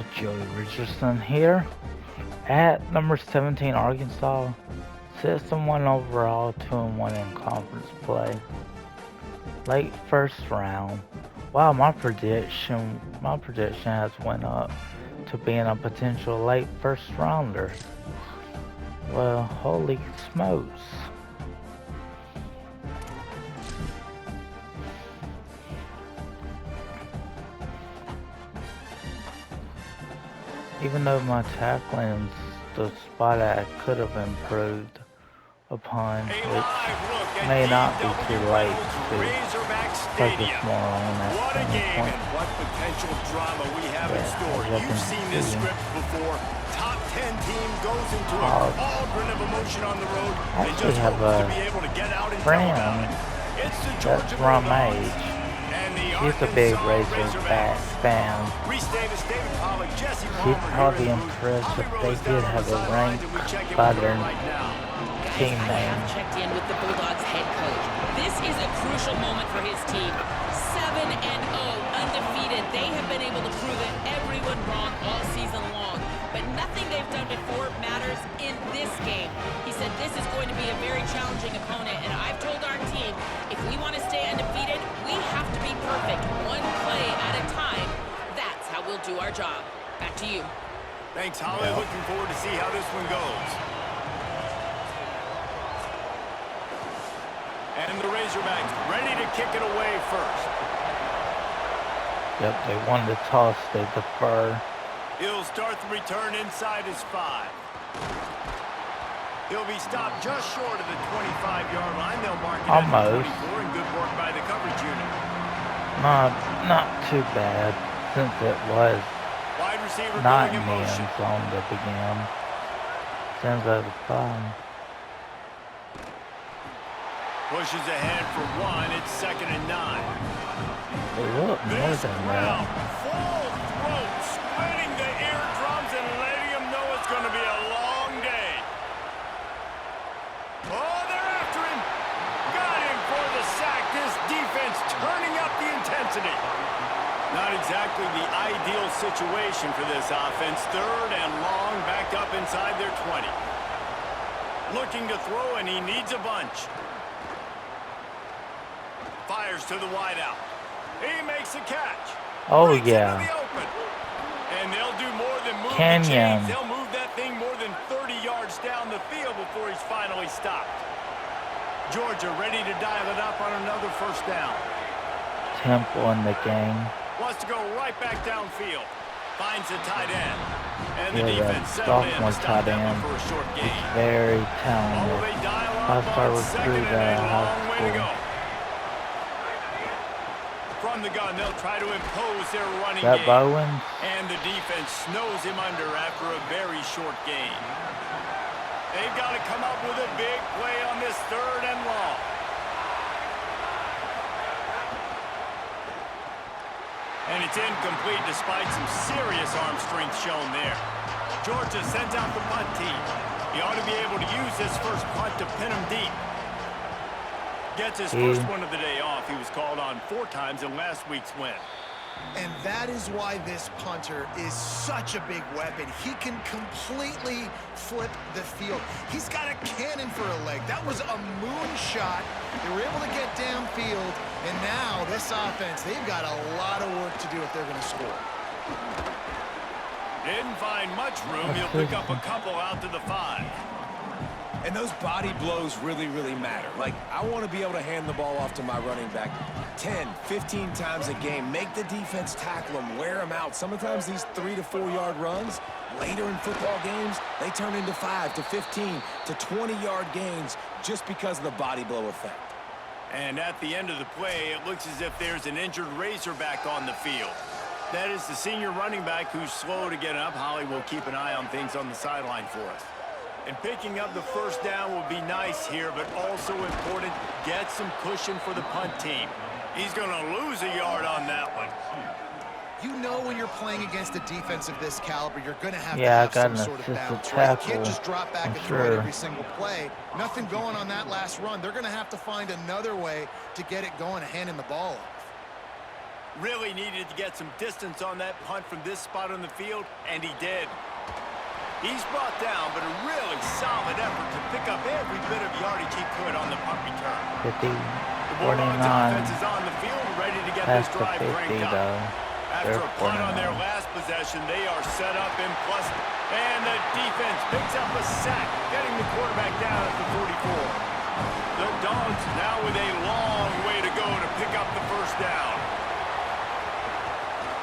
y'all, Joey Richardson here at number 17 Arkansas. System 1 overall, 2-1 in conference play. Late first round. Wow, my prediction has went up to being a potential late first rounder. Well, holy smokes. Even though my tackling's the spot I could have improved upon, which may not be too late to focus more on that standpoint. What potential drama we have in store. You've seen this script before. Top 10 team goes into a cauldron of emotion on the road. I actually have a friend that's around my age. She's a big Razorback fan. She'd probably be impressed if they did have a rank by their team name. Checked in with the Bulldogs head coach. This is a crucial moment for his team. 7-0, undefeated. They have been able to prove it everyone wrong all season long. But nothing they've done before matters in this game. He said this is going to be a very challenging opponent, and I've told our team, if we want to stay undefeated, we have to be perfect, one play at a time. That's how we'll do our job. Back to you. Thanks, Holly. Yeah. Looking forward to see how this one goes. And the Razorbacks ready to kick it away first. Yep, they won the toss, they defer. He'll start the return inside his 5. He'll be stopped just short of the 25-yard line. They'll mark it almost. At 24, and good work by the coverage unit. Not too bad, since it was Wide receiver not going in in the motion. end zone to begin. Sends out the 5. Pushes ahead for 1. It's 2nd and 9. They look more than that. Full throat, splitting the eardrums and letting them know it's going to be a long day. Oh, they're after him. Got him for the sack. This defense turning up the intensity. Not exactly the ideal situation for this offense. 3rd and long, backed up inside their 20. Looking to throw, and he needs a bunch. Fires to the wideout. He makes a catch. Oh, Breaks yeah. into the open. And they'll do more than move Canyon. the chains. They'll move that thing more than 30 yards down the field before he's finally stopped. Georgia ready to dial it up on another first down. Temple in the game. Wants to go right back downfield. Finds the tight end. And the Yeah, defense that settled in to sophomore stop tight that one end. for a short gain. Very Oh, talented. they dial up Five-star on 2nd recruit and a out of long high way to go. school. From the gun, they'll try to impose their running That game. Bowen? And the defense snows him under after a very short gain. They've got to come up with a big play on this 3rd and long. And it's incomplete despite some serious arm strength shown there. Georgia sends out the punt team. He ought to be able to use this first punt to pin him deep. Gets his first one of the day off. He was called on 4 times in last week's win. And that is why this punter is such a big weapon. He can completely flip the field. He's got a cannon for a leg. That was a moonshot. They were able to get downfield, and now this offense, they've got a lot of work to do if they're going to score. Didn't find much room. He'll pick up a couple out to the 5. And those body blows really, really matter. Like, I want to be able to hand the ball off to my running back 10, 15 times a game. Make the defense tackle them, wear them out. Sometimes these 3 to 4 yard runs, later in football games, they turn into 5 to 15 to 20-yard gains just because of the body blow effect. And at the end of the play, it looks as if there's an injured Razorback on the field. That is the senior running back who's slow to get up. Holly will keep an eye on things on the sideline for us. And picking up the first down will be nice here, but also important, get some cushion for the punt team. He's going to lose a yard on that one. You know when you're playing against a defense of this caliber, you're going to have some sort of bounce, right? You can't just drop back and throw it every single play. Nothing going on that last run. They're going to have to find another way to get it going and handing the ball off. Really needed to get some distance on that punt from this spot on the field, and he did. He's brought down, but a really solid effort to pick up every bit of yardage he could on the punt return. 50, The 49, Bulldogs offense is on the field, ready to get this past the drive 50 cranked up. though. After They're a punt on their 49. last possession, they are set up in plus, and the defense picks up a sack, getting the quarterback down at the 44. The Dogs now with a long way to go to pick up the first down.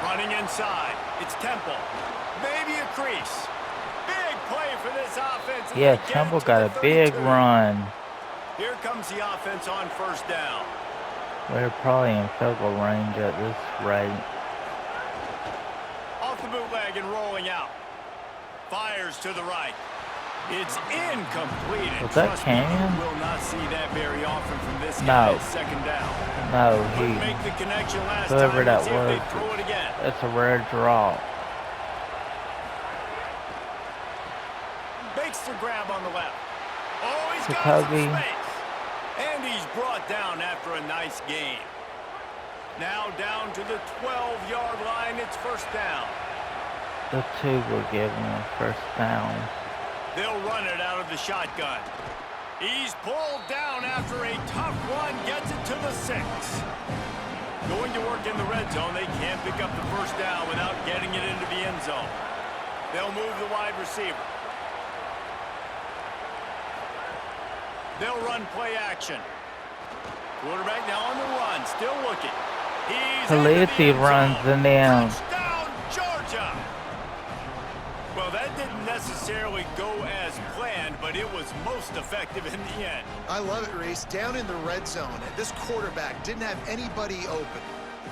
Running inside, it's Temple. Maybe a crease. Big play for this offense. Yeah, Temple got a big run. Here comes the offense on first down. We're probably in field goal range at this rate. Off the bootleg and rolling out. Fires to the right. It's incomplete. Was that Trust me, you Canyon? will not see that very often from this No. guy at second down. No, Couldn't make the connection last whoever time. that Let's see if was, they throw it again. it's a rare draw. Makes the grab on the left. Oh, he's got Jacoby. some space. And he's brought down after a nice gain. Now down to the 12-yard line. It's first down. The two will give him a first down. They'll run it out of the shotgun. He's pulled down after a tough run. Gets it to the 6. Going to work in the red zone. They can't pick up the first down without getting it into the end zone. They'll move the wide receiver. They'll run play action. Quarterback now on the run, still looking. He's Khaleesi runs and then touchdown, Georgia. Well, that didn't necessarily go as planned, but it was most effective in the end. I love it, Reese. Down in the red zone, this quarterback didn't have anybody open.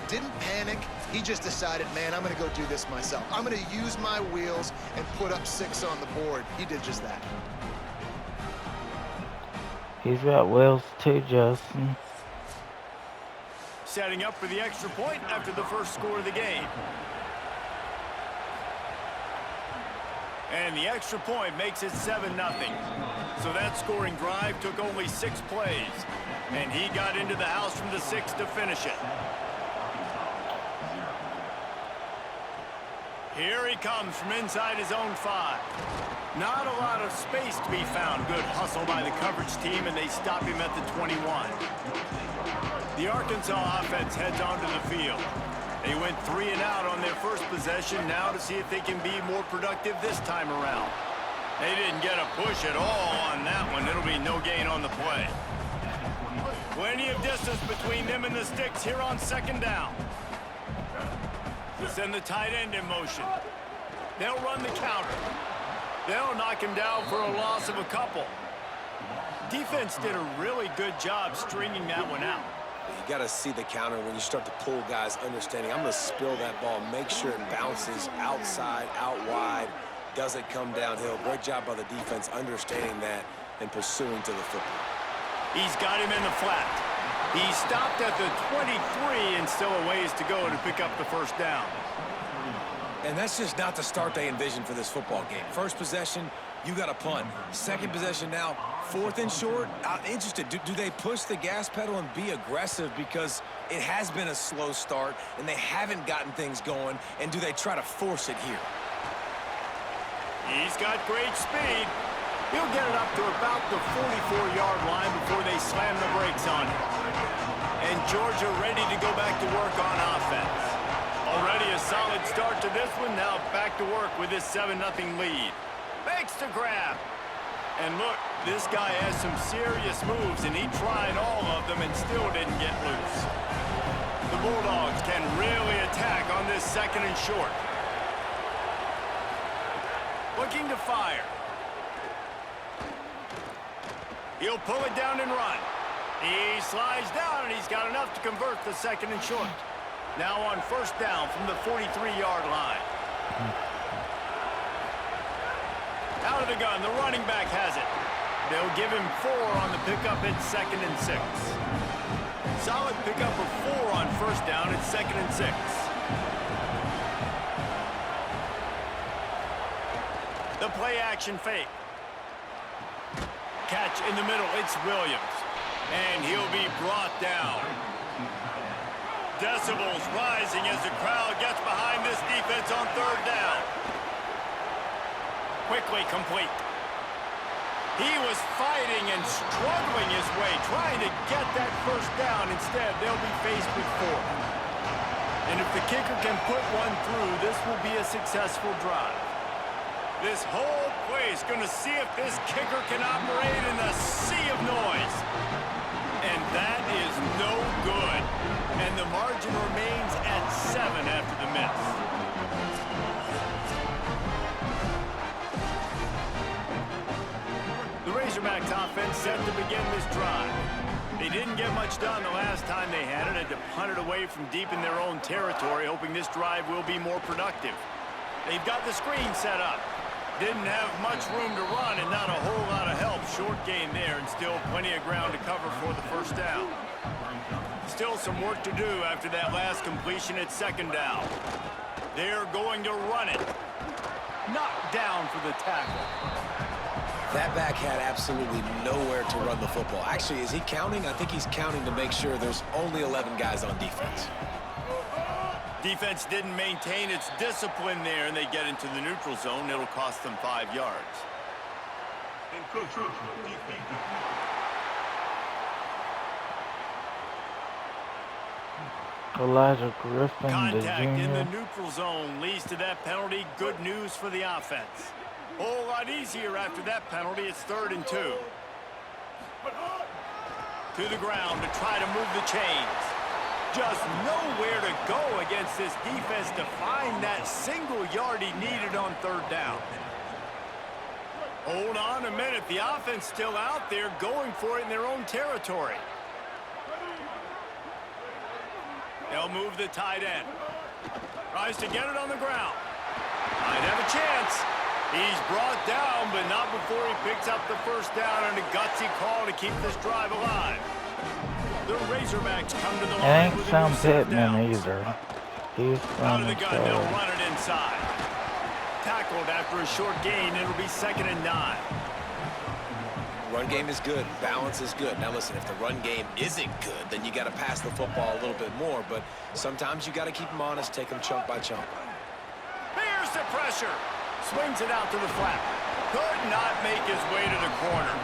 Didn't panic. He just decided, man, I'm going to go do this myself. I'm going to use my wheels and put up 6 on the board. He did just that. he's got wheels too, Justin. Setting up for the extra point after the first score of the game. And the extra point makes it 7-0. So that scoring drive took only 6 plays. And he got into the house from the 6 to finish it. Here he comes from inside his own 5. Not a lot of space to be found. Good hustle by the coverage team, and they stop him at the 21. The Arkansas offense heads onto the field. They went 3 and out on their first possession, now to see if they can be more productive this time around. They didn't get a push at all on that one. It'll be no gain on the play. Plenty of distance between them and the sticks here on second down. Send the tight end in motion. They'll run the counter. They'll knock him down for a loss of a couple. Defense did a really good job stringing that one out. You got to see the counter when you start to pull guys, understanding I'm going to spill that ball, make sure it bounces outside, out wide, doesn't come downhill. Great job by the defense understanding that and pursuing to the football. He's got him in the flat. He stopped at the 23 and still a ways to go to pick up the first down. And that's just not the start they envisioned for this football game. First possession, you got a punt. Second possession now, 4th and short. I'm interested. Do they push the gas pedal and be aggressive because it has been a slow start and they haven't gotten things going? And do they try to force it here? He's got great speed. He'll get it up to about the 44-yard line before they slam the brakes on him. And Georgia ready to go back to work on offense. Already a solid start to this one. Now back to work with this 7-0 lead. Makes the grab. And look, this guy has some serious moves, and he tried all of them and still didn't get loose. The Bulldogs can really attack on this 2nd and short. Looking to fire. He'll pull it down and run. He slides down, and he's got enough to convert the 2nd and short. Now on first down from the 43-yard line. Out of the gun, the running back has it. They'll give him 4 on the pickup at 2nd and 6. Solid pickup of 4 on first down at 2nd and 6. The play action fake. Catch in the middle, it's Williams. And he'll be brought down. Decibels rising as the crowd gets behind this defense on third down. Quickly complete. He was fighting and struggling his way, trying to get that first down. Instead, they'll be faced with fourth. And if the kicker can put one through, this will be a successful drive. This whole play is going to see if this kicker can operate in the sea of noise. And that is no good. And the margin remains at 7 after the miss. The Razorbacks offense set to begin this drive. They didn't get much done the last time they had it. Had to punt it away from deep in their own territory, hoping this drive will be more productive. They've got the screen set up. Didn't have much room to run and not a whole lot of help. Short gain there and still plenty of ground to cover for the first down. Still some work to do after that last completion at second down. They're going to run it. Knocked down for the tackle. That back had absolutely nowhere to run the football. Actually, is he counting? I think he's counting to make sure there's only 11 guys on defense. Defense didn't maintain its discipline there, and they get into the neutral zone. It'll cost them 5 yards. Elijah Griffin, Contact the in the junior. neutral zone leads to that penalty. Good news for the offense. A whole lot easier after that penalty. It's 3rd and 2. To the ground to try to move the chains. Just nowhere to go against this defense to find that single yard he needed on 3rd down. Hold on a minute. The offense still out there going for it in their own territory. They'll move the tight end. Tries to get it on the ground. Might have a chance. He's brought down, but not before he picks up the first down and a gutsy call to keep this drive alive. The Razorbacks come to the It line ain't with a Sam new set Pittman down. either. He's Out from of the the gun, they'll run it inside. Tackled after a short gain, it'll be 2nd and 9. Run game is good. Balance is good. Now listen, if the run game isn't good, then you got to pass the football a little bit more. But sometimes you got to keep them honest, take them chunk by chunk. Here's the pressure. Swings it out to the flat. Could not make his way to the corner.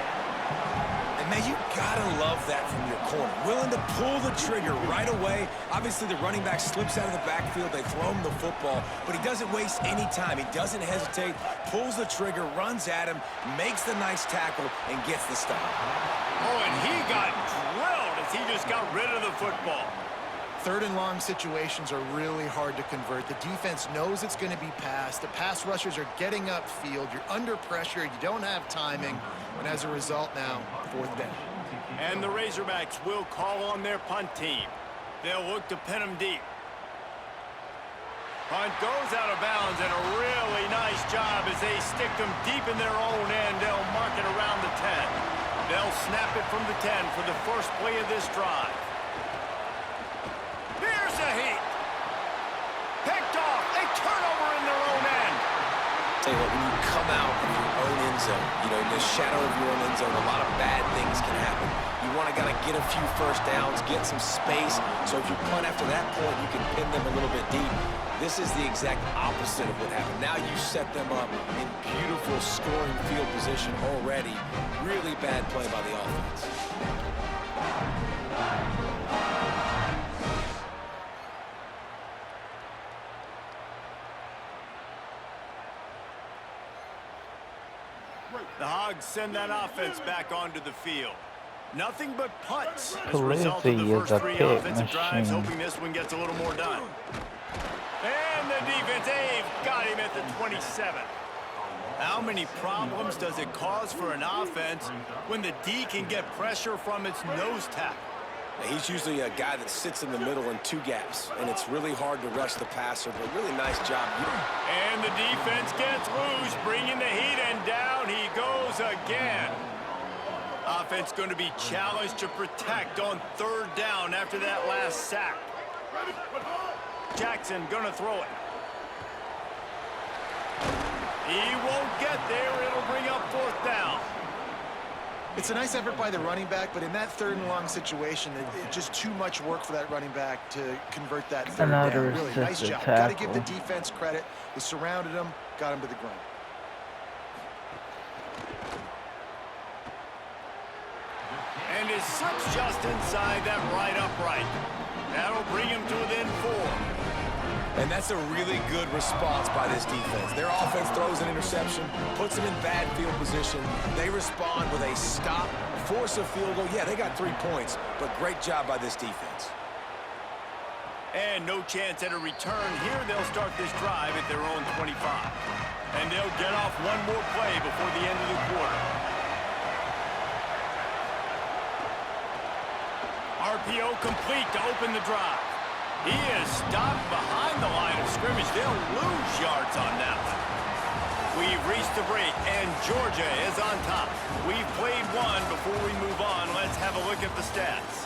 And man, you gotta love that from your corner. Willing to pull the trigger right away. Obviously, the running back slips out of the backfield. They throw him the football, but he doesn't waste any time. He doesn't hesitate, pulls the trigger, runs at him, makes the nice tackle, and gets the stop. Oh, and he got drilled as he just got rid of the football. 3rd and long situations are really hard to convert. The defense knows it's going to be passed. The pass rushers are getting upfield. You're under pressure. You don't have timing. And as a result now, 4th down. And the Razorbacks will call on their punt team. They'll look to pin them deep. Punt goes out of bounds, and a really nice job as they stick them deep in their own end. They'll mark it around the 10. They'll snap it from the 10 for the first play of this drive. Here's a heat. Picked off. A turnover in their own end. Tell you what, when you come out of your own end zone, you know, in the shadow of your own end zone, a lot of bad things can happen. You want to get a few first downs, get some space, so if you punt after that point, you can pin them a little bit deep. This is the exact opposite of what happened. Now you set them up in beautiful scoring field position already. Really bad play by the offense. The Hogs send that offense back onto the field. Nothing but punts as a Crazy result of the is first a 3 pick offensive drives, machine. hoping this one gets a little more done. And the defense, they've got him at the 27. How many problems does it cause for an offense when the D can get pressure from its nose tackle? He's usually a guy that sits in the middle in 2 gaps, and it's really hard to rush the passer, but really nice job. And the defense gets loose, bringing the heat, and down he goes again. Offense going to be challenged to protect on 3rd down after that last sack. Jackson going to throw it. He won't get there. It'll bring up 4th down. It's a nice effort by the running back, but in that 3rd and long situation, it's just too much work for that running back to convert that 3rd Another down. Really nice assisted job. Got to give the tackle. defense credit. They surrounded him, got him to the ground. And it slips just inside that right upright. That'll bring him to within 4. And that's a really good response by this defense. Their offense throws an interception, puts them in bad field position. They respond with a stop, force a field goal. Yeah, they got 3 points, but great job by this defense. And no chance at a return here. They'll start this drive at their own 25. And they'll get off one more play before the end of the quarter. RPO complete to open the drive. He is stopped behind the line of scrimmage. They'll lose yards on that one. We've reached the break, and Georgia is on top. We've played one. Before we move on, let's have a look at the stats.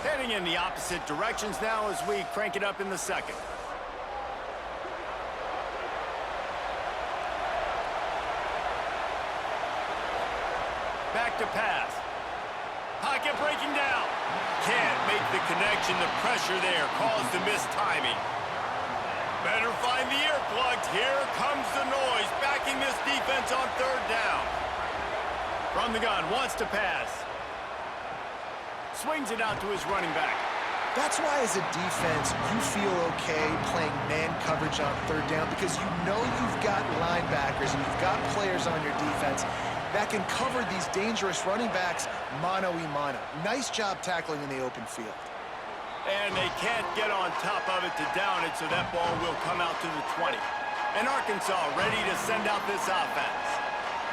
Heading in the opposite directions now as we crank it up in the second. Back to pass. Pocket breaking down. Can't make the connection. The pressure there caused the missed timing. Better find the earplugs. Here comes the noise. Backing this defense on 3rd down. From the gun, wants to pass. Swings it out to his running back. That's why, as a defense, you feel okay playing man coverage on 3rd down because you know you've got linebackers and you've got players on your defense that can cover these dangerous running backs mano-a-mano. Nice job tackling in the open field. And they can't get on top of it to down it, so that ball will come out to the 20. And Arkansas ready to send out this offense.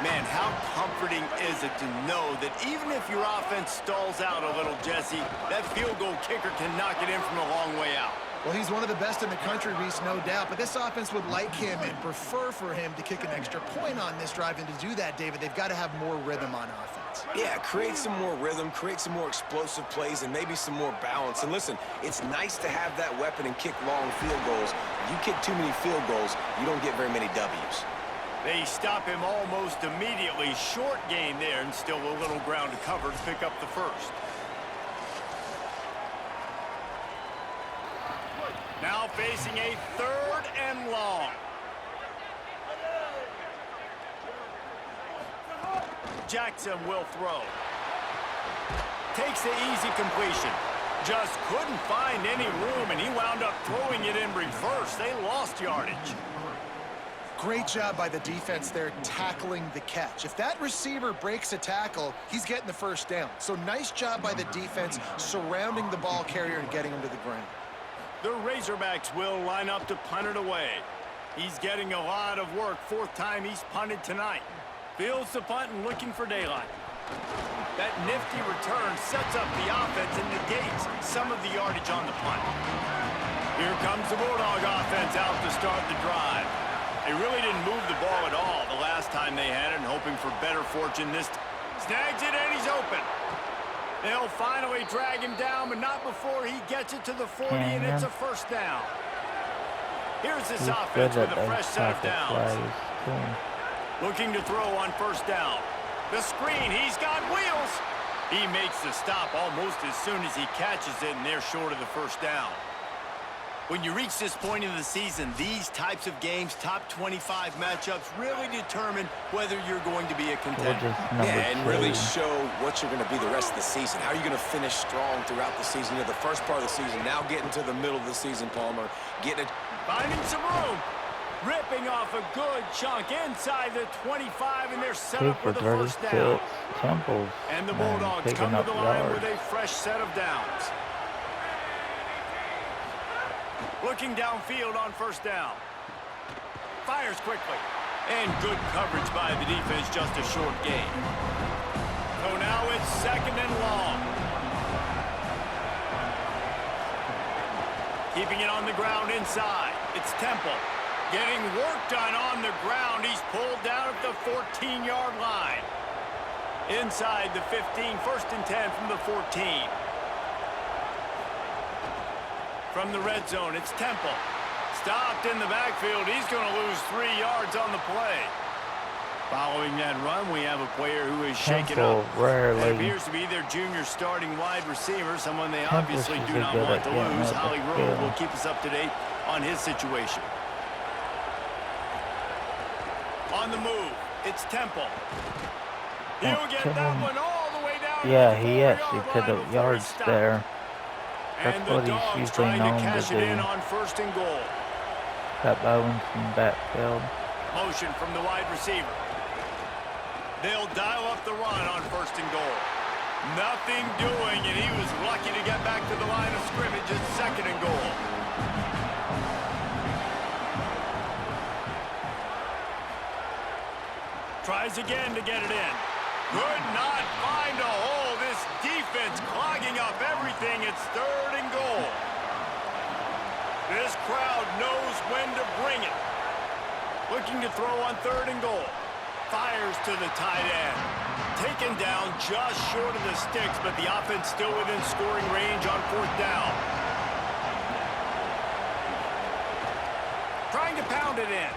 Man, how comforting is it to know that even if your offense stalls out a little, Jesse, that field goal kicker can knock it in from a long way out. Well, he's one of the best in the country, Reese, no doubt. But this offense would like him and prefer for him to kick an extra point on this drive. And to do that, David, they've got to have more rhythm on offense. Yeah, create some more rhythm, create some more explosive plays, and maybe some more balance. And listen, it's nice to have that weapon and kick long field goals. You kick too many field goals, you don't get very many W's. They stop him almost immediately. Short gain there, and still a little ground to cover to pick up the first. Now facing a 3rd and long. Jackson will throw. Takes the easy completion. Just couldn't find any room, and he wound up throwing it in reverse. They lost yardage. Great job by the defense there tackling the catch. If that receiver breaks a tackle, he's getting the 1st down. So nice job by the defense surrounding the ball carrier and getting him to the ground. The Razorbacks will line up to punt it away. He's getting a lot of work. 4th time he's punted tonight. Fields the punt and looking for daylight. That nifty return sets up the offense and negates some of the yardage on the punt. Here comes the Bulldog offense out to start the drive. They really didn't move the ball at all the last time they had it, and hoping for better fortune this time. Snags it, and he's open. They'll finally drag him down, but not before he gets it to the 40, and it's a 1st down. Here's this offense with a fresh set of downs. Looking to throw on 1st down. The screen, he's got wheels. He makes the stop almost as soon as he catches it, and they're short of the 1st down. When you reach this point in the season, these types of games, top 25 matchups, really determine whether you're going to be a contender. Yeah, and really show what you're going to be the rest of the season. How are you going to finish strong throughout the season? You know, the first part of the season, now getting to the middle of the season, Palmer. Getting it. Finding some room. Ripping off a good chunk inside the 25, and they're set up with a 1st down. And the Bulldogs come to the line with a fresh set of downs. Looking downfield on 1st down. Fires quickly. And good coverage by the defense, just a short gain. So now it's 2nd and long. Keeping it on the ground inside. It's Temple. Getting work done on the ground. He's pulled down at the 14-yard line. Inside the 15, 1st and 10 from the 14. From the red zone, it's Temple. Stopped in the backfield. He's going to lose 3 yards on the play. Following that run, we have a player who is shaken up. Rarely. It appears to be their junior starting wide receiver, someone they Temple's obviously do usually not good want at to getting lose. at the Holly Rowe field. will keep us up to date on his situation. On the move, it's Temple. He'll get that one all the way down. Yeah, to the he 4-yard actually line put up before he yards stopped. there. That's And the what he's Dogs usually trying to known cash to it in do. on 1st and goal. Got Bowens in the backfield. Motion from the wide receiver. They'll dial up the run on 1st and goal. Nothing doing, and he was lucky to get back to the line of scrimmage at 2nd and goal. Tries again to get it in. Could not find a hole. This defense clogging up everything. It's 3rd and goal. This crowd knows when to bring it. Looking to throw on 3rd and goal. Fires to the tight end. Taken down just short of the sticks, but the offense still within scoring range on 4th down. Trying to pound it in.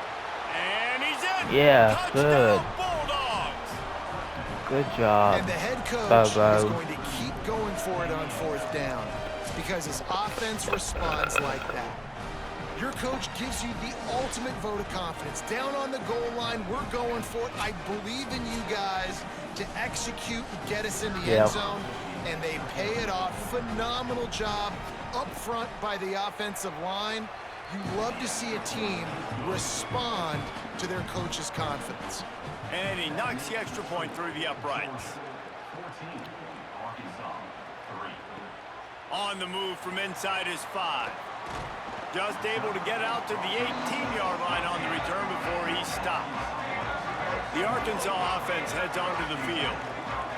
And he's in. Yeah, Touchdown, good. Bulldogs. Good job. And the head coach Bobo. is going to keep going for it on 4th down because his offense responds like that. Your coach gives you the ultimate vote of confidence. Down on the goal line, we're going for it. I believe in you guys to execute and get us in the end zone, and they pay it off. Phenomenal job up front by the offensive line. You love to see a team respond to their coach's confidence. And he knocks the extra point through the uprights. On the move from inside his 5. Just able to get out to the 18-yard line on the return before he stopped. The Arkansas offense heads onto the field.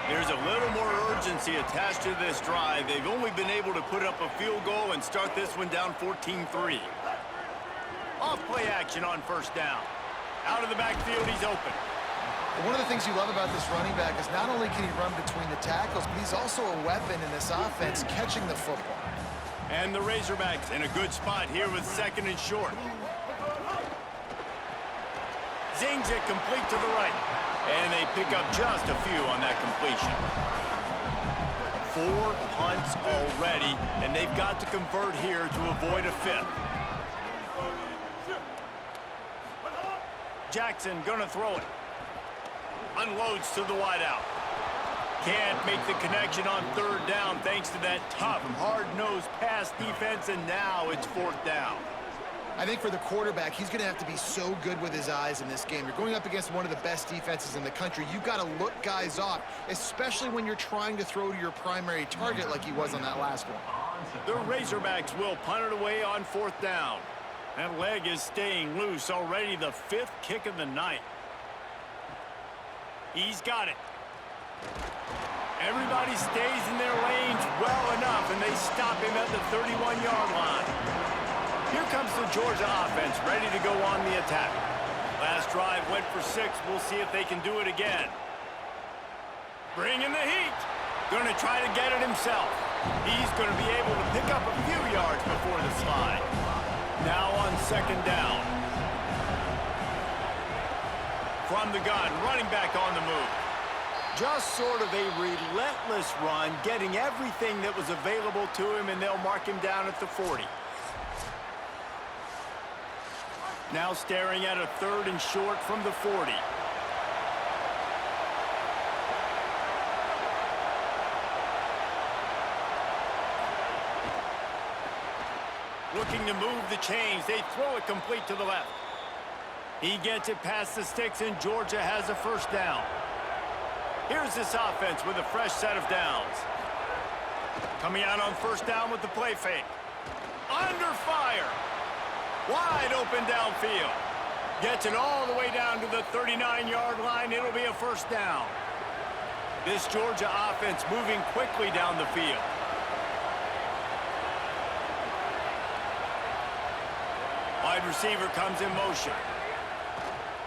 There's a little more urgency attached to this drive. They've only been able to put up a field goal and start this one down 14-3. Off play action on 1st down. Out of the backfield, he's open. One of the things you love about this running back is not only can he run between the tackles, but he's also a weapon in this offense catching the football. And the Razorbacks in a good spot here with 2nd and short. Zings it complete to the right. And they pick up just a few on that completion. 4 punts already, and they've got to convert here to avoid a 5th. Jackson gonna throw it. Unloads to the wideout. Can't make the connection on 3rd down thanks to that tough, hard-nosed pass defense, and now it's 4th down. I think for the quarterback, he's going to have to be so good with his eyes in this game. You're going up against one of the best defenses in the country. You've got to look guys off, especially when you're trying to throw to your primary target like he was on that last one. The Razorbacks will punt it away on 4th down. That leg is staying loose, already the 5th kick of the night. He's got it. Everybody stays in their lanes well enough, and they stop him at the 31-yard line. Here comes the Georgia offense, ready to go on the attack. Last drive went for 6. We'll see if they can do it again. Bringing the heat. Going to try to get it himself. He's going to be able to pick up a few yards before the slide. Now on 2nd down. From the gun, running back on the move. Just sort of a relentless run, getting everything that was available to him, and they'll mark him down at the 40. Now staring at a 3rd and short from the 40. Looking to move the chains. They throw it complete to the left. He gets it past the sticks, and Georgia has a 1st down. Here's this offense with a fresh set of downs. Coming out on 1st down with the play fake. Under fire. Wide open downfield. Gets it all the way down to the 39-yard line. It'll be a 1st down. This Georgia offense moving quickly down the field. Wide receiver comes in motion.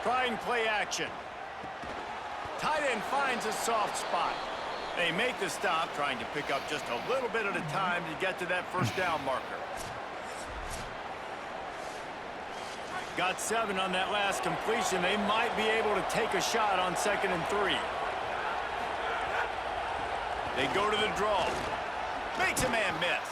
Trying play action. Tight end finds a soft spot. They make the stop, trying to pick up just a little bit at a time to get to that 1st down marker. Got 7 on that last completion. They might be able to take a shot on 2nd and 3. They go to the draw. Makes a man miss.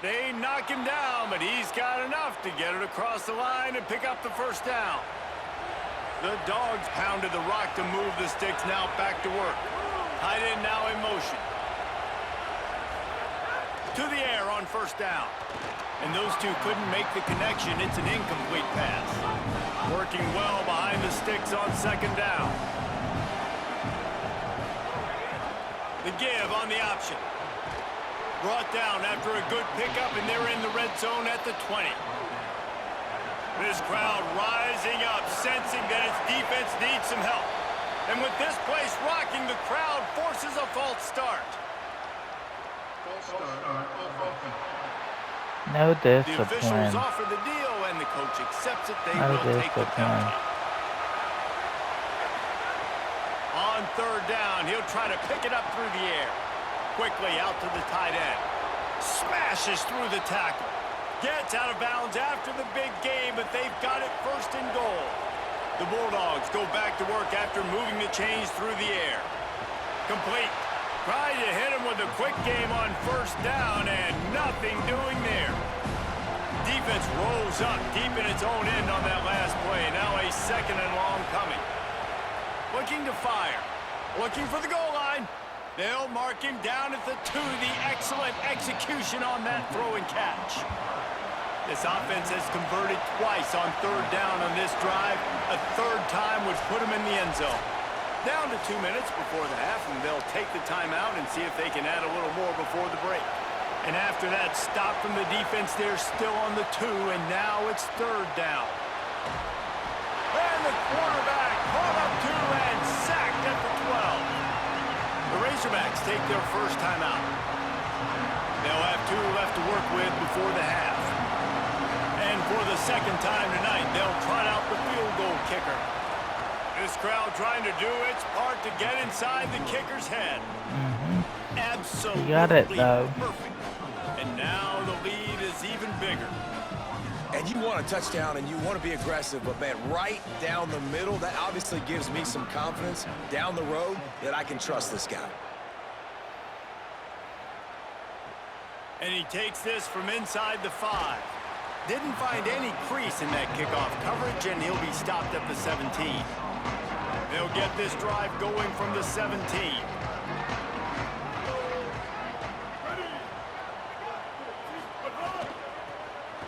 They knock him down, but he's got enough to get it across the line and pick up the first down. The Dogs pounded the rock to move the sticks. Now back to work. Tight end now in motion. To the air on first down. And those two couldn't make the connection. It's an incomplete pass. Working well behind the sticks on 2nd down. The give on the option. Brought down after a good pickup, and they're in the red zone at the 20. This crowd rising up, sensing that its defense needs some help. And with this place rocking, the crowd forces a false start. No The discipline. officials offer the deal, and the coach accepts it. They No will take the discipline. penalty. On 3rd down, he'll try to pick it up through the air. Quickly out to the tight end. Smashes through the tackle. Gets out of bounds after the big game, but they've got it 1st and goal. The Bulldogs go back to work after moving the chains through the air. Complete. Tried to hit him with a quick game on 1st down, and nothing doing there. Defense rolls up deep in its own end on that last play. Now a 2nd and long coming. Looking to fire. Looking for the goal line. They'll mark him down at the 2. The excellent execution on that throw and catch. This offense has converted twice on 3rd down on this drive. A 3rd time would put him in the end zone. Down to 2 minutes before the half, and they'll take the timeout and see if they can add a little more before the break. And after that stop from the defense, they're still on the 2, and now it's 3rd down. And the quarterback caught up to and sacked at the 12. The Razorbacks take their first timeout. They'll have 2 left to work with before the half. And for the 2nd time tonight, they'll trot out the field goal kicker. This crowd trying to do its part to get inside the kicker's head. Absolutely You got it, though. perfect. And now the lead is even bigger. And you want a touchdown and you want to be aggressive, but man, right down the middle, that obviously gives me some confidence down the road that I can trust this guy. And he takes this from inside the 5. Didn't find any crease in that kickoff coverage, and he'll be stopped at the 17. They'll get this drive going from the 17.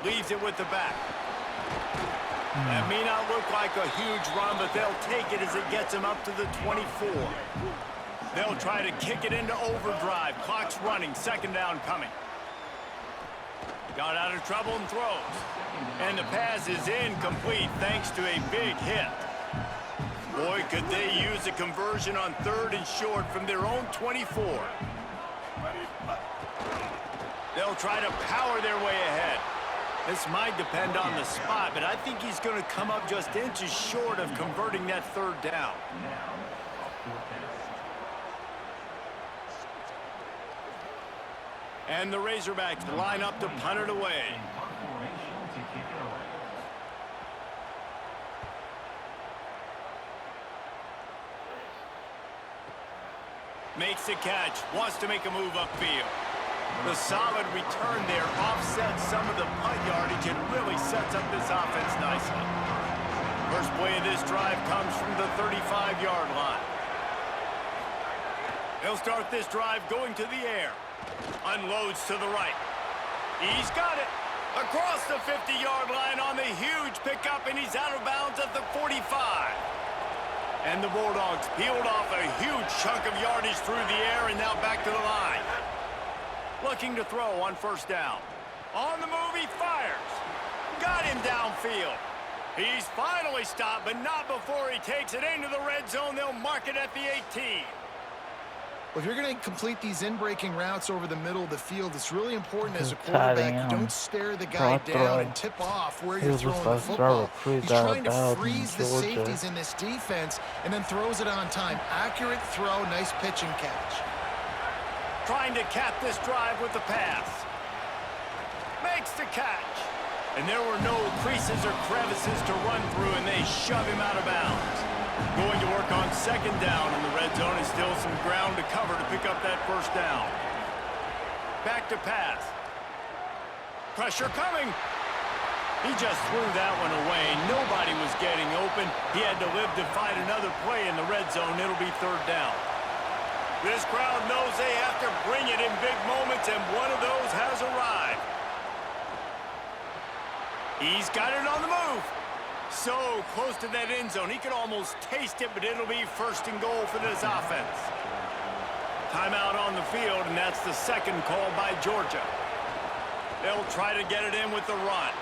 Leaves it with the back. That may not look like a huge run, but they'll take it as it gets them up to the 24. They'll try to kick it into overdrive. Clock's running. 2nd down coming. Got out of trouble and throws. And the pass is incomplete thanks to a big hit. Boy, could they use a conversion on 3rd and short from their own 24. They'll try to power their way ahead. This might depend on the spot, but I think he's going to come up just inches short of converting that 3rd down. And the Razorbacks line up to punt it away. Makes the catch, wants to make a move upfield. The solid return there offsets some of the punt yardage and really sets up this offense nicely. First play of this drive comes from the 35-yard line. They'll start this drive going to the air. Unloads to the right. He's got it. Across the 50-yard line on the huge pickup, and he's out of bounds at the 45. And the Bulldogs peeled off a huge chunk of yardage through the air and now back to the line. Looking to throw on 1st down. On the move, he fires. Got him downfield. He's finally stopped, but not before he takes it into the red zone. They'll mark it at the 18. Well, if you're going to complete these in-breaking routes over the middle of the field, it's really important as a quarterback you don't stare the guy down and tip off where you're throwing the football. He's trying to freeze the safeties in this defense and then throws it on time. Accurate throw, nice pitch and catch. Trying to cap this drive with the pass. Makes the catch. And there were no creases or crevices to run through, and they shove him out of bounds. Going to work on second down in the red zone, and still some ground to cover to pick up that first down. Back to pass. Pressure coming. He just threw that one away. Nobody was getting open. He had to live to find another play in the red zone. It'll be third down. This crowd knows they have to bring it in big moments, and one of those has arrived. He's got it on the move. So close to that end zone. He could almost taste it, but it'll be first and goal for this offense. Timeout on the field, and that's the second call by Georgia. They'll try to get it in with the run.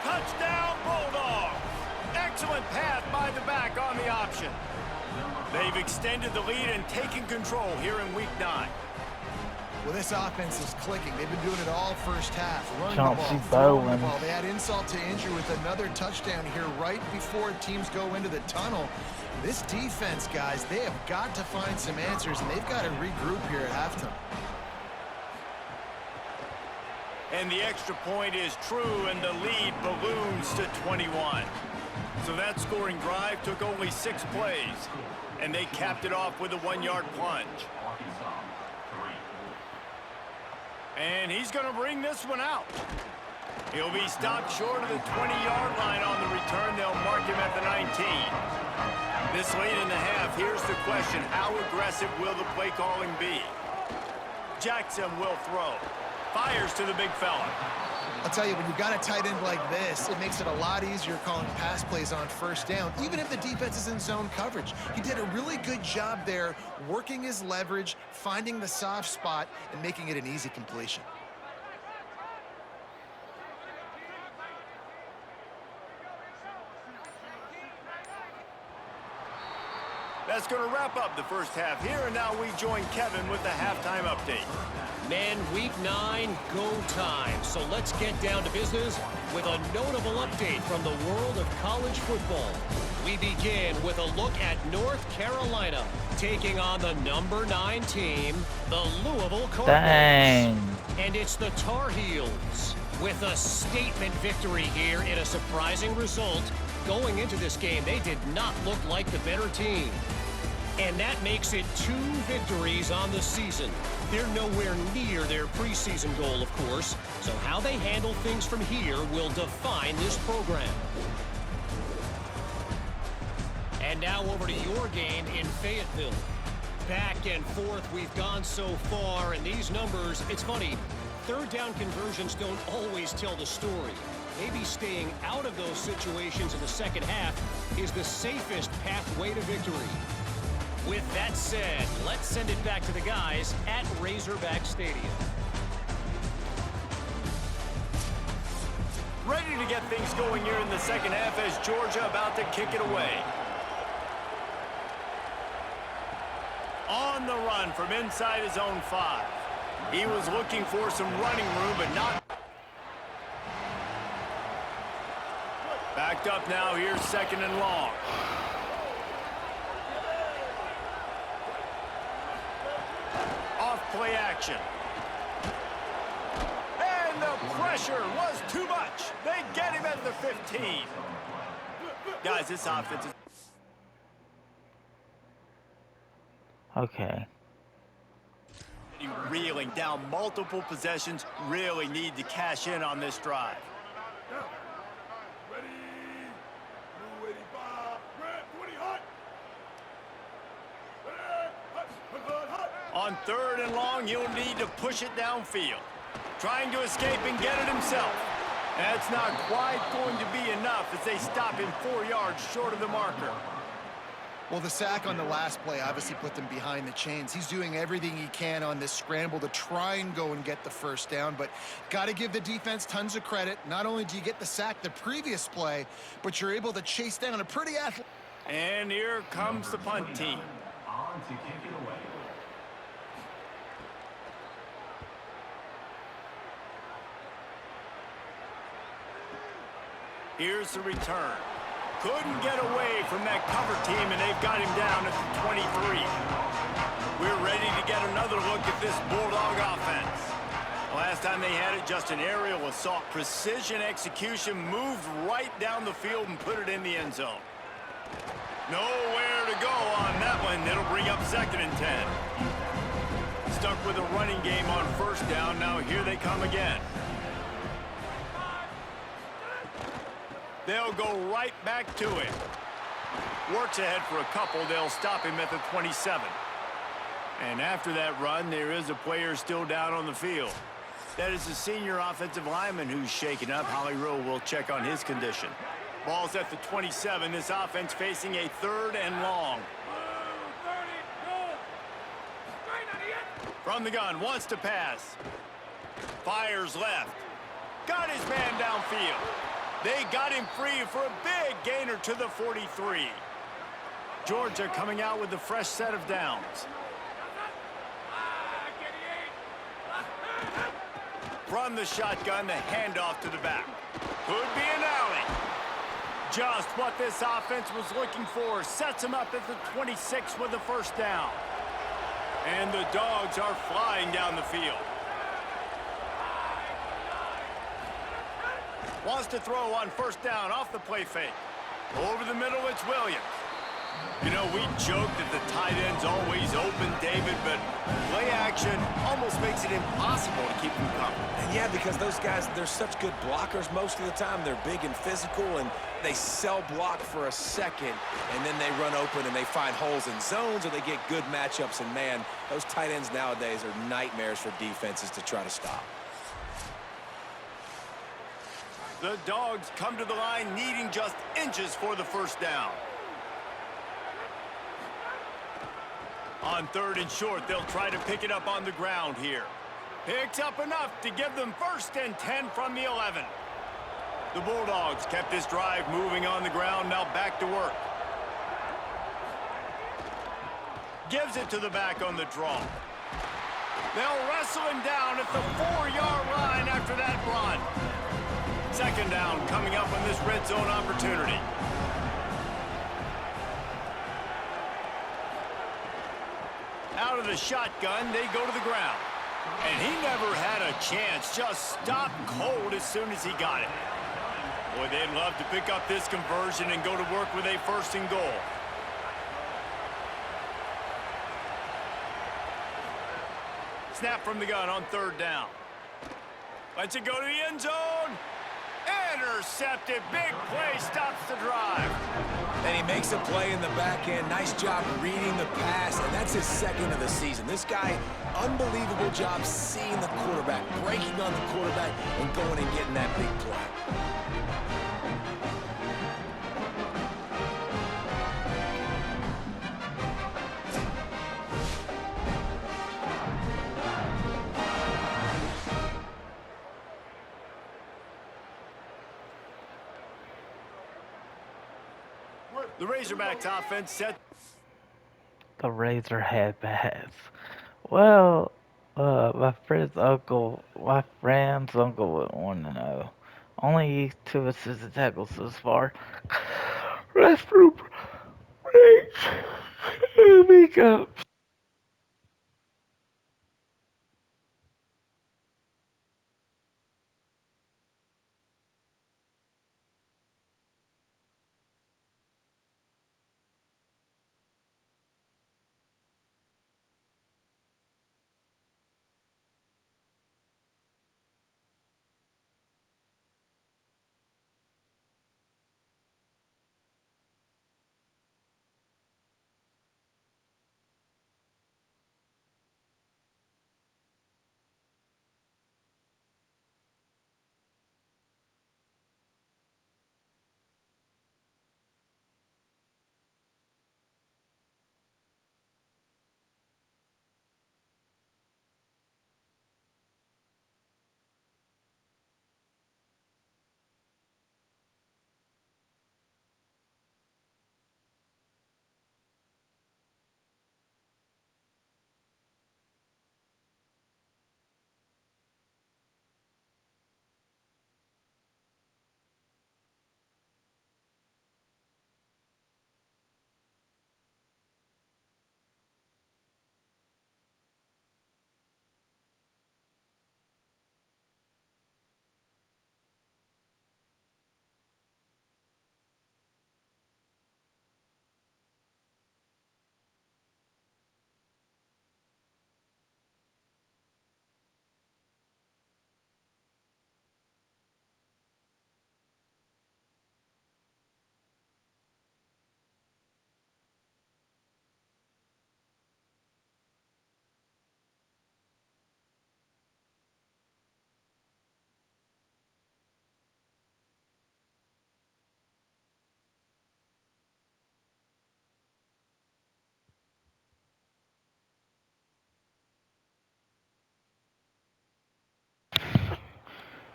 Touchdown, Bulldogs! Excellent pass by the back on the option. They've extended the lead and taken control here in Week 9. Well, this offense is clicking. They've been doing it all first half. Running the Chauncey ball, throwing the Bowen. ball. They had insult to injury with another touchdown here right before teams go into the tunnel. This defense, guys, they have got to find some answers, and they've got to regroup here at halftime. And the extra point is true, and the lead balloons to 21. So that scoring drive took only 6 plays, and they capped it off with a 1-yard plunge. And he's going to bring this one out. He'll be stopped short of the 20-yard line on the return. They'll mark him at the 19. This late in the half, here's the question. How aggressive will the play calling be? Jackson will throw. Fires to the big fella. I'll tell you, when you've got a tight end like this, it makes it a lot easier calling pass plays on first down, even if the defense is in zone coverage. He did a really good job there, working his leverage, finding the soft spot, and making it an easy completion. That's going to wrap up the first half here, and now we join Kevin with the halftime update. Man, Week 9, go time. So let's get down to business with a notable update from the world of college football. We begin with a look at North Carolina taking on the number 9 team, the Louisville Cardinals. Dang. And it's the Tar Heels with a statement victory here in a surprising result. Going into this game, they did not look like the better team. And that makes it 2 victories on the season. They're nowhere near their preseason goal, of course. So how they handle things from here will define this program. And now over to your game in Fayetteville. Back and forth we've gone so far, and these numbers, it's funny, third down conversions don't always tell the story. Maybe staying out of those situations in the second half is the safest pathway to victory. With that said, let's send it back to the guys at Razorback Stadium. Ready to get things going here in the second half as Georgia about to kick it away. On the run from inside his own 5. He was looking for some running room, but not. Backed up now, here's second and long. Off play action. And the pressure was too much. They get him at the 15. Guys, this offense is... Okay. reeling down multiple possessions, really need to cash in on this drive. On third and long, he'll need to push it downfield. Trying to escape and get it himself. That's not quite going to be enough as they stop him 4 yards short of the marker. Well, the sack on the last play obviously put them behind the chains. He's doing everything he can on this scramble to try and go and get the first down, but got to give the defense tons of credit. Not only do you get the sack the previous play, but you're able to chase down a pretty athletic. And here comes the punt team. On to kick it away. Here's the return. Couldn't get away from that cover team, and they've got him down at the 23. We're ready to get another look at this Bulldog offense. Last time they had it, just an aerial assault. Precision execution, moved right down the field and put it in the end zone. Nowhere to go on that one. It'll bring up 2nd and 10. Stuck with a running game on 1st down. Now here they come again. They'll go right back to it. Works ahead for a couple. They'll stop him at the 27. And after that run, there is a player still down on the field. That is the senior offensive lineman who's shaken up. Holly Rowe will check on his condition. Ball's at the 27. This offense facing a 3rd and long. From the gun, wants to pass. Fires left. Got his man downfield. They got him free for a big gainer to the 43. Georgia coming out with a fresh set of downs. From the shotgun, the handoff to the back. Could be an alley. Just what this offense was looking for. Sets him up at the 26 with the 1st down. And the Dogs are flying down the field. Wants to throw on 1st down off the play fake. Over the middle, it's Williams. You know, we joke that the tight end's always open, David, but play action almost makes it impossible to keep them covered. And yeah, because those guys, they're such good blockers most of the time. They're big and physical, and they cell block for a second, and then they run open and they find holes in zones, or they get good matchups. And, man, those tight ends nowadays are nightmares for defenses to try to stop. The Dogs come to the line needing just inches for the 1st down. On 3rd and short, they'll try to pick it up on the ground here. Picks up enough to give them 1st and 10 from the 11. The Bulldogs kept this drive moving on the ground, now back to work. Gives it to the back on the draw. They'll wrestle him down at the 4-yard line after that run. 2nd down coming up on this red zone opportunity. Out of the shotgun, they go to the ground. And he never had a chance, just stopped cold as soon as he got it. Boy, they'd love to pick up this conversion and go to work with a 1st and goal. Snap from the gun on 3rd down. Lets it go to the end zone. Intercepted. Big play stops the drive. And he makes a play in the back end. Nice job reading the pass, and that's his 2nd of the season. This guy, unbelievable job seeing the quarterback, breaking on the quarterback, and going and getting that big play. The Razorbacks offense set. The Razorhead bats. Well, my friend's uncle would want to know. Only 2 assisted tackles thus far. Restroom breaks. Makeup.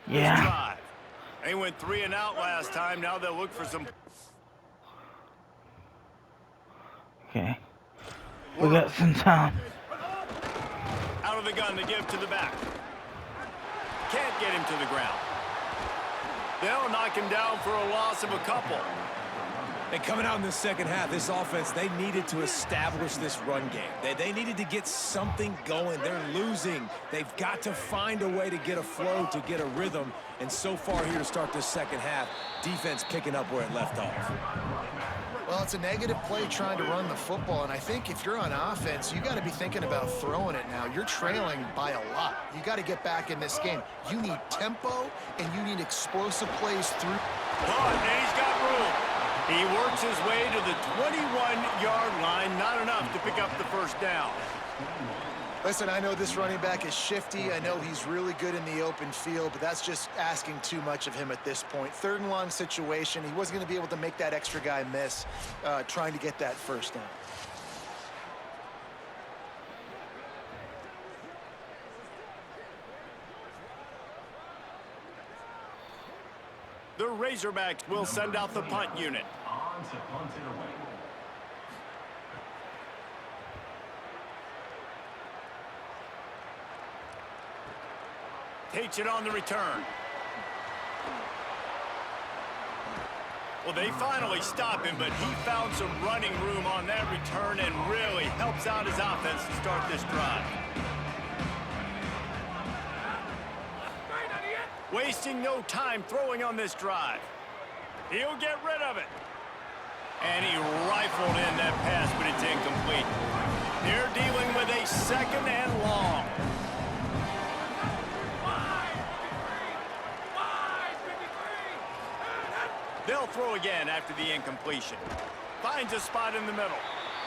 Yeah. this drive. They went 3 and out last time. Now they'll look for some. Okay. We got some time. Out of the gun to give to the back. Can't get him to the ground. They'll knock him down for a loss of a couple. And coming out in the second half, this offense, they needed to establish this run game. They needed to get something going. They're losing. They've got to find a way to get a flow, to get a rhythm. And so far here to start this second half, defense picking up where it left off. Well, it's a negative play trying to run the football, and I think if you're on offense, you got to be thinking about throwing it now. You're trailing by a lot. You got to get back in this game. You need tempo, and you need explosive plays through. And he's got room. He works his way to the 21-yard line. Not enough to pick up the first down. Listen, I know this running back is shifty. I know he's really good in the open field, but that's just asking too much of him at this point. 3rd and long situation. He wasn't going to be able to make that extra guy miss trying to get that first down. The Razorbacks will send out the punt unit. On to punt it away. Takes it on the return. Well, they finally stop him, but he found some running room on that return and really helps out his offense to start this drive. Wasting no time throwing on this drive. He'll get rid of it. And he rifled in that pass, but it's incomplete. They're dealing with a 2nd and long. They'll throw again after the incompletion. Finds a spot in the middle.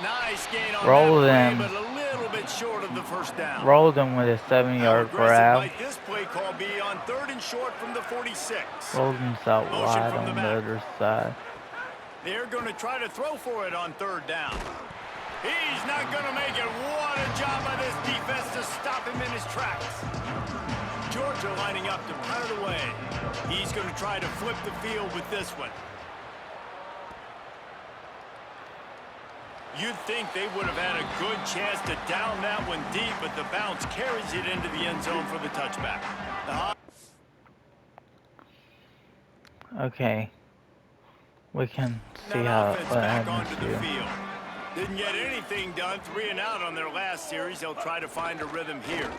Nice gain on that play, but a little bit short of the first down. Rolled him with a 7-yard grab. Might this play call be on 3rd and short from the 46. Rolled himself wide on the other side. They're going to try to throw for it on 3rd down. He's not going to make it. What a job by this defense to stop him in his tracks. Georgia lining up to punt it away. He's going to try to flip the field with this one. You'd think they would have had a good chance to down that one deep, but the bounce carries it into the end zone for the touchback. Okay. We can see how it happens here. Didn't get anything done. 3 and out on their last series. They'll try to find a rhythm here.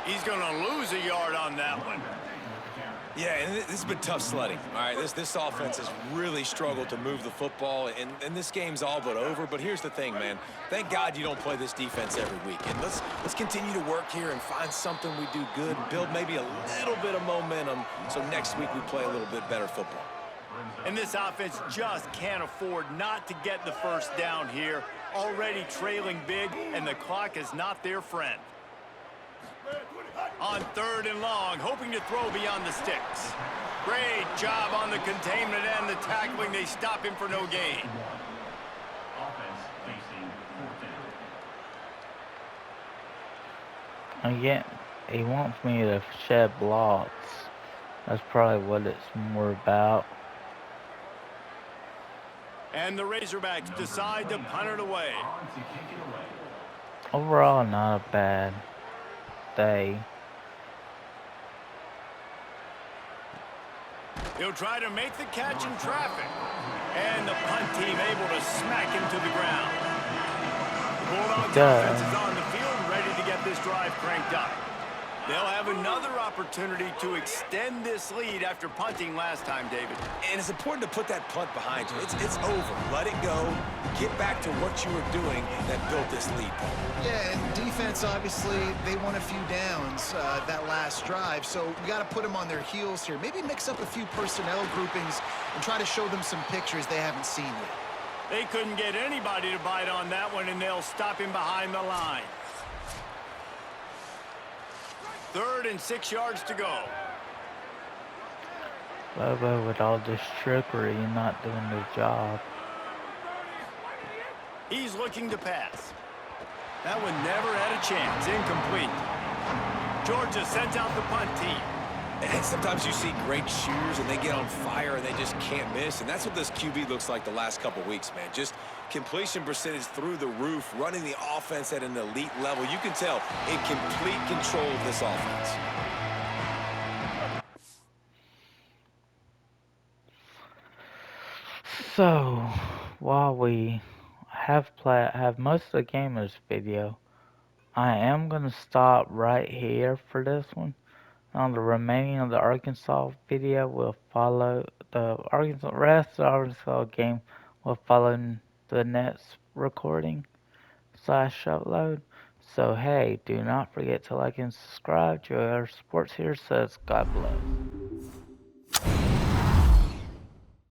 He's going to lose a yard on that one. Yeah, and this has been tough sledding. All right, this offense has really struggled to move the football, and this game's all but over. But here's the thing, man. Thank God you don't play this defense every week. And let's continue to work here and find something we do good, build maybe a little bit of momentum so next week we play a little bit better football. And this offense just can't afford not to get the first down here. Already trailing big, and the clock is not their friend. On 3rd and long, hoping to throw beyond the sticks. Great job on the containment and the tackling. They stop him for no gain. Offense facing 4th down. Again, he wants me to shed blocks. That's probably what it's more about. And the Razorbacks decide to punt it away. On to kick it away. Overall, not a bad day. He'll try to make the catch in traffic. And the punt team able to smack him to the ground. The Bulldogs offense is on the field, ready to get this drive cranked up. They'll have another opportunity to extend this lead after punting last time, David. And it's important to put that punt behind you. It's over. Let it go. Get back to what you were doing that built this lead. Yeah, and defense, obviously, they won a few downs that last drive, so we got to put them on their heels here. Maybe mix up a few personnel groupings and try to show them some pictures they haven't seen yet. They couldn't get anybody to bite on that one, and they'll stop him behind the line. 3rd and 6 yards to go. Bobo with all this trickery and not doing the job. He's looking to pass. That one never had a chance. Incomplete. Georgia sends out the punt team. And sometimes you see great shooters and they get on fire and they just can't miss. And that's what this QB looks like the last couple weeks, man. Just completion percentage through the roof, running the offense at an elite level. You can tell in complete control of this offense. So, while we have most of the game in this video, I am gonna stop right here for this one. On the remaining of the Arkansas video will follow the rest of the Arkansas game will follow the next recording / upload. So hey, do not forget to like and subscribe. Joy Sports here says God bless.